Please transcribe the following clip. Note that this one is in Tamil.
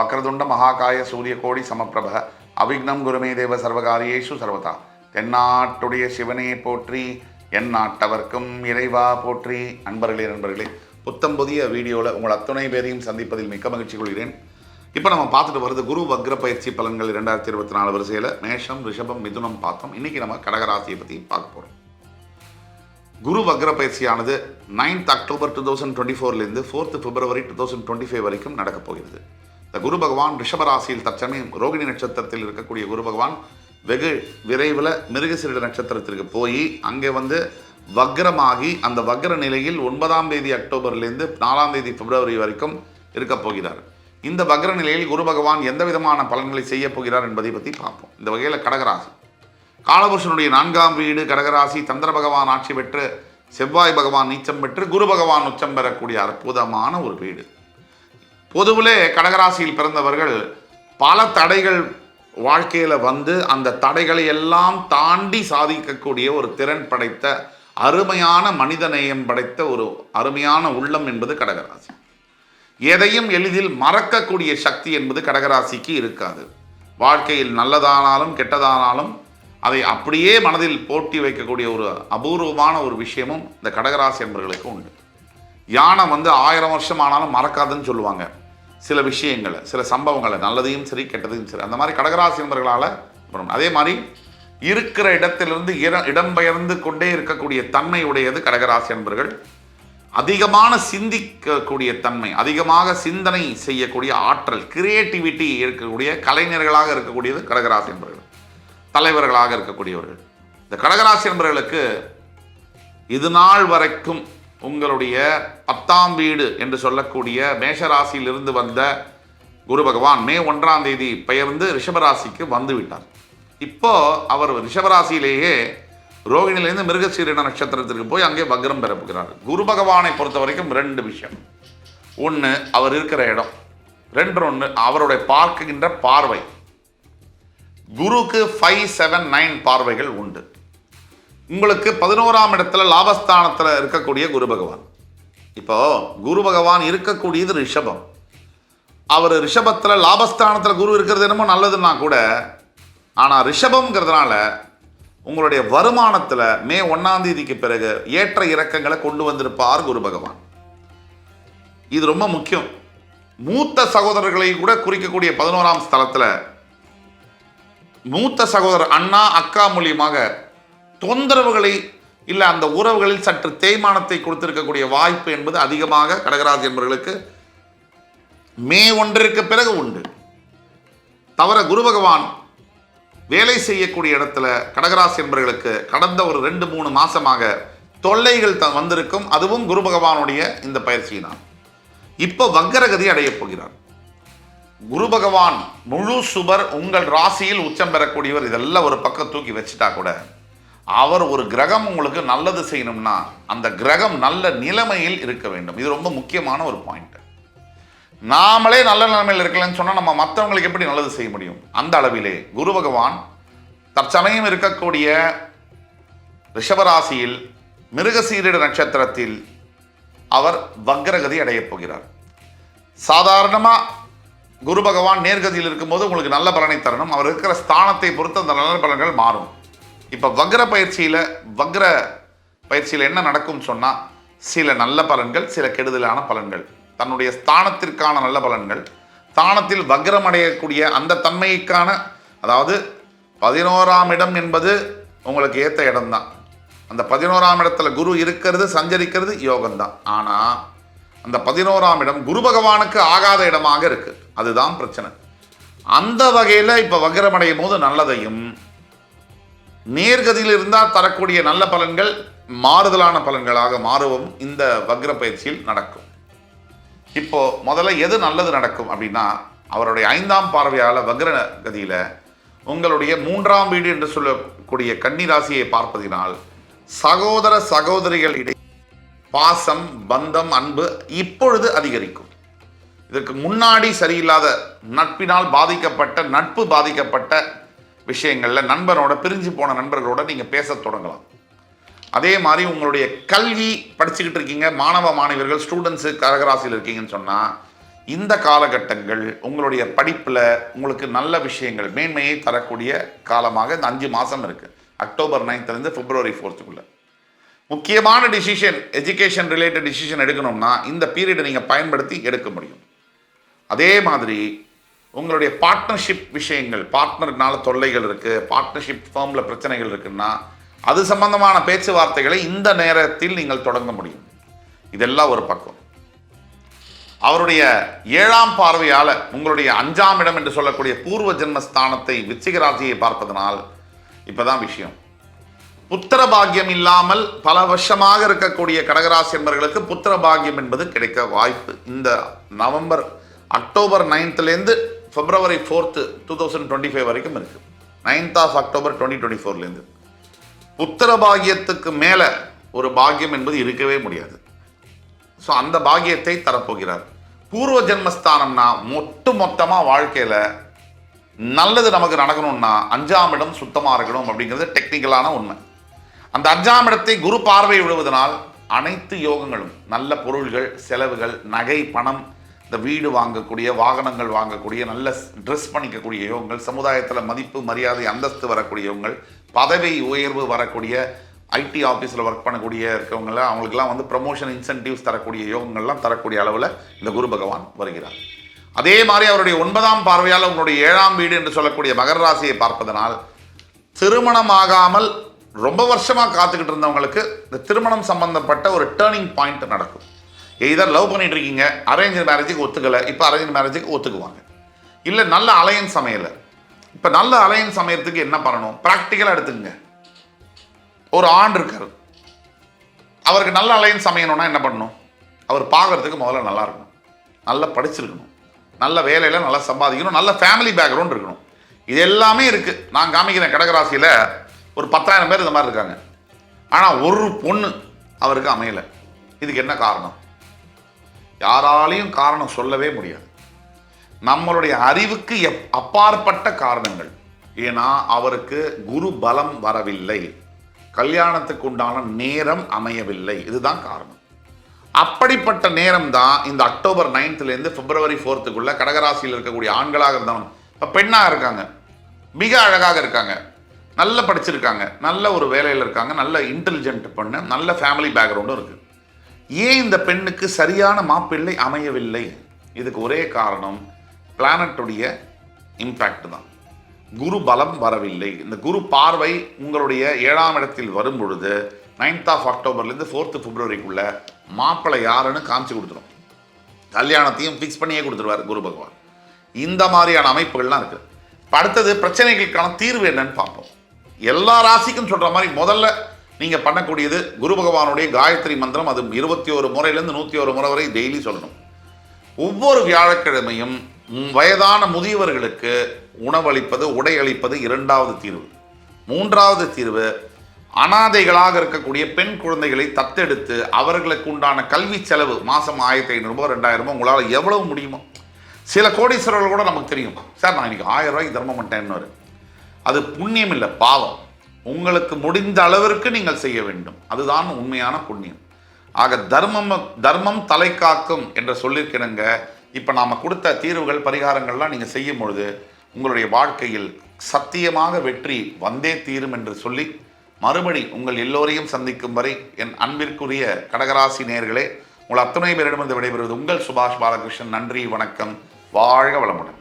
வக்ரதுண்ட மகாகாய சூரியகோடி சமப்பிரப அவிக்னம் குருமே தேவ சர்வகாரியேஷு சர்வதா. தென்னாட்டுடைய சிவனே போற்றி, என் நாட்டவர்க்கும் இறைவா போற்றி. நண்பர்களே, புத்தம் புதிய வீடியோவில் உங்கள் அத்துணை பேரையும் சந்திப்பதில் மிக்க மகிழ்ச்சி கொள்கிறேன். இப்போ நம்ம பார்த்துட்டு வருது குரு வக்ர பயிற்சி பலன்கள் 2024 வரிசையில் மேஷம், ரிஷபம், மிதுனம் பார்த்தோம். இன்றைக்கி நம்ம கடகராசியை பற்றி பார்க்க போகிறோம். குரு வக்ர பயிற்சியானது 9th அக்டோபர் 2024 4th பிப்ரவரி 2025 வரைக்கும் நடக்கப் போகிறது. இந்த குரு பகவான் ரிஷபராசியில் தற்சமயம் ரோகிணி நட்சத்திரத்தில் இருக்கக்கூடிய குரு பகவான் வெகு விரைவில் மிருகசீரிட நட்சத்திரத்திற்கு போய் அங்கே வக்ரமாகி அந்த வக்ர நிலையில் 9ஆம் தேதி அக்டோபர்லேருந்து 4ஆம் தேதி பிப்ரவரி வரைக்கும் இருக்கப் போகிறார். இந்த வக்ர நிலையில் குரு பகவான் எந்த விதமான பலன்களை செய்ய போகிறார் என்பதை பற்றி பார்ப்போம். இந்த வகையில் கடகராசி காலபுருஷனுடைய 4ஆம் வீடு கடகராசி. சந்திர பகவான் ஆட்சி பெற்று செவ்வாய் பகவான் நீச்சம் பெற்று குரு பகவான் உச்சம் பெறக்கூடிய அற்புதமான ஒரு வீடு. பொதுவிலே கடகராசியில் பிறந்தவர்கள் பல தடைகள் வாழ்க்கையில் அந்த தடைகளை எல்லாம் தாண்டி சாதிக்கக்கூடிய ஒரு திறன் படைத்த அருமையான மனிதநேயம் படைத்த ஒரு அருமையான உள்ளம் என்பது கடகராசி. எதையும் எளிதில் மறக்கக்கூடிய சக்தி என்பது கடகராசிக்கு இருக்காது. வாழ்க்கையில் நல்லதானாலும் கெட்டதானாலும் அதை அப்படியே மனதில் போட்டி வைக்கக்கூடிய ஒரு அபூர்வமான ஒரு விஷயமும் இந்த கடகராசி என்பவர்களுக்கு உண்டு. யானை 1000 வருஷம் ஆனாலும் மறக்காதுன்னு சொல்லுவாங்க. சில விஷயங்களை, சில சம்பவங்களை, நல்லதையும் சரி கெட்டதையும் சரி. அந்த மாதிரி கடகராசி என்பவர்களால் அதே மாதிரி இருக்கிற இடத்திலிருந்து இடம்பெயர்ந்து கொண்டே இருக்கக்கூடிய தன்மை உடையது கடகராசி என்பவர்கள். அதிகமான சிந்திக்கக்கூடிய தன்மை, அதிகமாக சிந்தனை செய்யக்கூடிய ஆற்றல், கிரியேட்டிவிட்டி இருக்கக்கூடிய கலைஞர்களாக இருக்கக்கூடியது கடகராசி என்பவர்கள், தலைவர்களாக இருக்கக்கூடியவர்கள். இந்த கடகராசி என்பவர்களுக்கு இது நாள் வரைக்கும் உங்களுடைய 10ஆம் வீடு என்று சொல்லக்கூடிய மேஷராசியிலிருந்து வந்த குரு பகவான் மே 1ஆம் தேதி பெயர்ந்து ரிஷபராசிக்கு வந்து விட்டார். இப்போ அவர் ரிஷபராசியிலேயே ரோகிணியிலிருந்து மிருகசீரிட நட்சத்திரத்திற்கு போய் அங்கே வக்ரம் பெற போகிறார். குரு பகவானை பொறுத்த வரைக்கும் 2 விஷயம். ஒன்று அவர் இருக்கிற இடம், 2 அவருடைய பார்க்கின்ற பார்வை. குருக்கு 5, 7, 9 பார்வைகள் உண்டு. உங்களுக்கு 11ஆம் இடத்துல லாபஸ்தானத்தில் இருக்கக்கூடிய குரு பகவான். இப்போ குரு பகவான் இருக்கக்கூடியது ரிஷபம். அவர் ரிஷபத்தில் லாபஸ்தானத்தில் குரு இருக்கிறது என்னமோ நல்லதுன்னா கூட, ஆனால் ரிஷபம்ங்கிறதுனால உங்களுடைய வருமானத்தில் மே 1ஆம் தேதிக்கு பிறகு ஏற்ற இறக்கங்களை கொண்டு வந்திருப்பார் குரு பகவான். இது ரொம்ப முக்கியம். மூத்த சகோதரர்களை கூட குறிக்கக்கூடிய 11ஆம் ஸ்தலத்தில் மூத்த சகோதரர் அண்ணா அக்கா மூலியமாக தொந்தரவுகளை இல்லை அந்த உறவுகளில் சற்று தேய்மானத்தை கொடுத்திருக்கக்கூடிய வாய்ப்பு என்பது அதிகமாக கடகராசி என்பவர்களுக்கு மே 1ற்கு பிறகு உண்டு. தவிர குரு பகவான் வேலை செய்யக்கூடிய இடத்துல கடகராசி என்பவர்களுக்கு கடந்த ஒரு 2-3 மாசமாக தொல்லைகள் வந்திருக்கும். அதுவும் குரு பகவானுடைய இந்த பயிற்சியினால் இப்போ வக்கரகதி அடையப் போகிறார். குரு பகவான் முழு சுபர், உங்கள் ராசியில் உச்சம் பெறக்கூடியவர். இதெல்லாம் ஒரு பக்கம் தூக்கி வச்சுட்டா கூட அவர் ஒரு கிரகம் உங்களுக்கு நல்லது செய்யணும்னா அந்த கிரகம் நல்ல நிலைமையில் இருக்க வேண்டும். இது ரொம்ப முக்கியமான ஒரு பாயிண்ட். நாமளே நல்ல நிலைமையில் இருக்கலன்னு சொன்னால் நம்ம மற்றவங்களுக்கு எப்படி நல்லது செய்ய முடியும்? அந்த அளவிலே குரு பகவான் தற்சமயம் இருக்கக்கூடிய ரிஷபராசியில் மிருகசீரிட நட்சத்திரத்தில் அவர் வக்ரகதி அடையப் போகிறார். சாதாரணமாக குரு பகவான் நேர்கதியில் இருக்கும்போது உங்களுக்கு நல்ல பலனை தரணும். அவர் இருக்கிற ஸ்தானத்தை பொறுத்து அந்த நல்ல பலன்கள் மாறும். இப்போ வக்ர பயிற்சியில் என்ன நடக்கும்னு சொன்னால், சில நல்ல பலன்கள், சில கெடுதலான பலன்கள், தன்னுடைய ஸ்தானத்திற்கான நல்ல பலன்கள், ஸ்தானத்தில் வக்ரம் அடையக்கூடிய அந்த தன்மைக்கான, அதாவது 11ஆம் இடம் என்பது உங்களுக்கு ஏற்ற இடம்தான். அந்த 11ஆம் இடத்துல குரு இருக்கிறது, சஞ்சரிக்கிறது யோகம்தான். ஆனால் அந்த 11ஆம் இடம் குரு பகவானுக்கு ஆகாத இடமாக இருக்கு. அதுதான் பிரச்சனை. அந்த வகையில் இப்போ வக்ரம் அடையும் போது நல்லதையும், நேர்கதியில் இருந்தால் தரக்கூடிய நல்ல பலன்கள் மாறுதலான பலன்களாக மாறுவும் இந்த வக்ர பயிற்சியில் நடக்கும். இப்போ முதல்ல எது நல்லது நடக்கும் அப்படின்னா, அவருடைய 5ஆம் பார்வையால் வக்ர கதியில் உங்களுடைய 3ஆம் வீடு என்று சொல்லக்கூடிய கன்னி ராசியை பார்ப்பதினால் சகோதர சகோதரிகளிடையே பாசம், பந்தம், அன்பு இப்பொழுது அதிகரிக்கும். இதற்கு முன்னாடி சரியில்லாத நட்பினால் நட்பு பாதிக்கப்பட்ட விஷயங்களில் நண்பரோட பிரிஞ்சு போன நண்பர்களோட நீங்கள் பேச தொடங்கலாம். அதே மாதிரி உங்களுடைய கல்வி படிச்சுக்கிட்டு இருக்கீங்க, மாணவ மாணவியர்கள் ஸ்டூடெண்ட்ஸு கடகராசியில் இருக்கீங்கன்னு சொன்னால் இந்த காலகட்டங்கள் உங்களுடைய படிப்பில் உங்களுக்கு நல்ல விஷயங்கள் மேன்மையை தரக்கூடிய காலமாக இந்த 5 மாதம் இருக்குது. அக்டோபர் 9th பிப்ரவரி 4th முக்கியமான டிசிஷன், எஜுகேஷன் ரிலேட்டட் டிசிஷன் எடுக்கணும்னா இந்த பீரியடை நீங்கள் பயன்படுத்தி எடுக்க முடியும். அதே மாதிரி உங்களுடைய பார்ட்னர்ஷிப் விஷயங்கள், பார்ட்னர்னால தொல்லைகள் இருக்குது, பார்ட்னர்ஷிப் ஃபார்மில் பிரச்சனைகள் இருக்குன்னா அது சம்பந்தமான பேச்சுவார்த்தைகளை இந்த நேரத்தில் நீங்கள் தொடங்க முடியும். இதெல்லாம் ஒரு பக்கம். அவருடைய 7ஆம் பார்வையால் உங்களுடைய 5ஆம் இடம் என்று சொல்லக்கூடிய பூர்வ ஜென்மஸ்தானத்தை விருச்சிக ராசியை பார்ப்பதனால் இப்போதான் விஷயம். புத்திர பாக்கியம் இல்லாமல் பல வருஷமாக இருக்கக்கூடிய கடகராசி என்பவர்களுக்கு புத்திர பாக்கியம் என்பது கிடைக்க வாய்ப்பு இந்த அக்டோபர் 9th பிப்ரவரி 4th 2025 வரைக்கும் இருக்கு. 9th October 2024 புத்திர பாக்கியத்துக்கு மேலே ஒரு பாக்கியம் என்பது இருக்கவே முடியாது. ஸோ அந்த பாக்கியத்தை தரப்போகிறார். பூர்வ ஜென்மஸ்தானம்னா மொத்தமாக வாழ்க்கையில் நல்லது நமக்கு நடக்கணும்னா 5ஆம் இடம் சுத்தமாக இருக்கணும் அப்படிங்கிறது டெக்னிக்கலான உண்மை. அந்த 5ஆம் இடத்தை குரு பார்வை விடுவதனால் அனைத்து யோகங்களும், நல்ல பொருள்கள், செலவுகள், நகை, பணம், இந்த வீடு வாங்கக்கூடிய, வாகனங்கள் வாங்கக்கூடிய, நல்ல ட்ரெஸ் பண்ணிக்கக்கூடிய யோகங்கள், சமுதாயத்தில் மதிப்பு, மரியாதை, அந்தஸ்து வரக்கூடிய யோகங்கள், பதவி உயர்வு வரக்கூடிய, ஐடி ஆஃபீஸில் ஒர்க் பண்ணக்கூடிய இருக்கவங்களாம் அவங்களுக்குலாம் ப்ரமோஷன் இன்சென்டிவ்ஸ் தரக்கூடிய யோகங்கள்லாம் தரக்கூடிய அளவில் இந்த குரு பகவான் வருகிறார். அதே மாதிரி அவருடைய 9ஆம் பார்வையால் உங்களுடைய 7ஆம் வீடு என்று சொல்லக்கூடிய மகர ராசியை பார்ப்பதனால் திருமணமாகாமல் ரொம்ப வருஷமாக காத்துக்கிட்டு இருந்தவங்களுக்கு இந்த திருமணம் சம்பந்தப்பட்ட ஒரு டேர்னிங் பாயிண்ட் நடக்கும். எய்தர் லவ் பண்ணிட்டு இருக்கீங்க, அரேஞ்ச் மேரேஜுக்கு ஒத்துக்கலை, இப்போ அரேஞ்ச் மேரேஜுக்கு ஒத்துக்குவாங்க. இல்லை நல்ல அலையன்ஸ் அமையலை, இப்போ நல்ல அலையன்ஸ் அமையறதுக்கு என்ன பண்ணணும்? ப்ராக்டிக்கலாக எடுத்துக்கங்க. ஒரு ஆண் இருக்கார், அவருக்கு நல்ல அலையன்ஸ் அமையணும்னா என்ன பண்ணணும்? அவர் பார்க்கறதுக்கு முதல்ல நல்லா இருக்கணும், நல்லா படிச்சிருக்கணும், நல்ல வேலையில் நல்லா சம்பாதிக்கணும், நல்ல ஃபேமிலி பேக்ரவுண்ட் இருக்கணும். இது எல்லாமே இருக்குது. நான் காமிக்கிறேன் கடகராசியில் ஒரு 10,000 பேர் இந்த மாதிரி இருக்காங்க. ஆனால் ஒரு பொண்ணு அவருக்கு அமையலை. இதுக்கு என்ன காரணம்? யாராலையும் காரணம் சொல்லவே முடியாது. நம்மளுடைய அறிவுக்கு அப்பாற்பட்ட காரணங்கள். ஏன்னா அவருக்கு குரு பலம் வரவில்லை, கல்யாணத்துக்கு உண்டான நேரம் அமையவில்லை. இதுதான் காரணம். அப்படிப்பட்ட நேரம் தான் இந்த அக்டோபர் 9th பிப்ரவரி 4th கடகராசியில் இருக்கக்கூடிய ஆண்களாக இருந்தாலும் இப்போ பெண்ணாக இருக்காங்க, மிக அழகாக இருக்காங்க, நல்ல படிச்சிருக்காங்க, நல்ல ஒரு வேலையில் இருக்காங்க, நல்ல இன்டெலிஜென்ட் பொண்ணு, நல்ல ஃபேமிலி பேக்ரவுண்டும் இருக்குது. ஏன் இந்த பெண்ணுக்கு சரியான மாப்பிள்ளை அமையவில்லை? இதுக்கு ஒரே காரணம் பிளானட்டுடைய இம்பேக்ட் தான். குரு பலம் வரவில்லை. இந்த குரு பார்வை உங்களுடைய 7ஆம் இடத்தில் வரும் பொழுது 9th October 4th February மாப்பிள்ளை யாருன்னு காமிச்சு கொடுத்துரும். கல்யாணத்தையும் ஃபிக்ஸ் பண்ணியே கொடுத்துருவார் குரு பகவான். இந்த மாதிரியான அமைப்புகள்லாம் இருக்குது. இப்போ அடுத்தது பிரச்சனைகளுக்கான தீர்வு என்னன்னு பார்ப்போம். எல்லா ராசிக்கும் சொல்கிற மாதிரி முதல்ல நீங்கள் பண்ணக்கூடியது குரு பகவானுடைய காயத்ரி மந்திரம். அது 21 முறையிலேருந்து 101 முறை வரை டெய்லி சொல்லணும். ஒவ்வொரு வியாழக்கிழமையும் வயதான முதியவர்களுக்கு உணவளிப்பது, உடை அளிப்பது 2வது தீர்வு. 3வது தீர்வு, அனாதைகளாக இருக்கக்கூடிய பெண் குழந்தைகளை தத்தெடுத்து அவர்களுக்கு உண்டான கல்வி செலவு மாதம் 1,500 2,000 உங்களால் எவ்வளவு முடியுமோ. சில கோடீஸ்வரர்கள் கூட நமக்கு தெரியும், சார் நான் இன்னைக்கு 1,000 ரூபாய்க்கு தர்மம் பண்ணிட்டேன்னு. அது புண்ணியம் இல்லை, பாவம். உங்களுக்கு முடிந்த அளவிற்கு நீங்கள் செய்ய வேண்டும். அதுதான் உண்மையான புண்ணியம். ஆக தர்மம் தலை காக்கும் என்ற சொல்லிருக்கிறங்க. இப்போ நாம் கொடுத்த தீர்வுகள், பரிகாரங்கள்லாம் நீங்கள் செய்யும் பொழுது உங்களுடைய வாழ்க்கையில் சத்தியமாக வெற்றி வந்தே தீரும் என்று சொல்லி மறுபடி உங்கள் எல்லோரையும் சந்திக்கும் வரை என் அன்பிற்குரிய கடகராசி நேயர்களே, உங்கள் அத்தனை பேரிடமிருந்து விடைபெறுவது உங்கள் சுபாஷ் பாலகிருஷ்ணன். நன்றி, வணக்கம், வாழ்க வளமுடன்.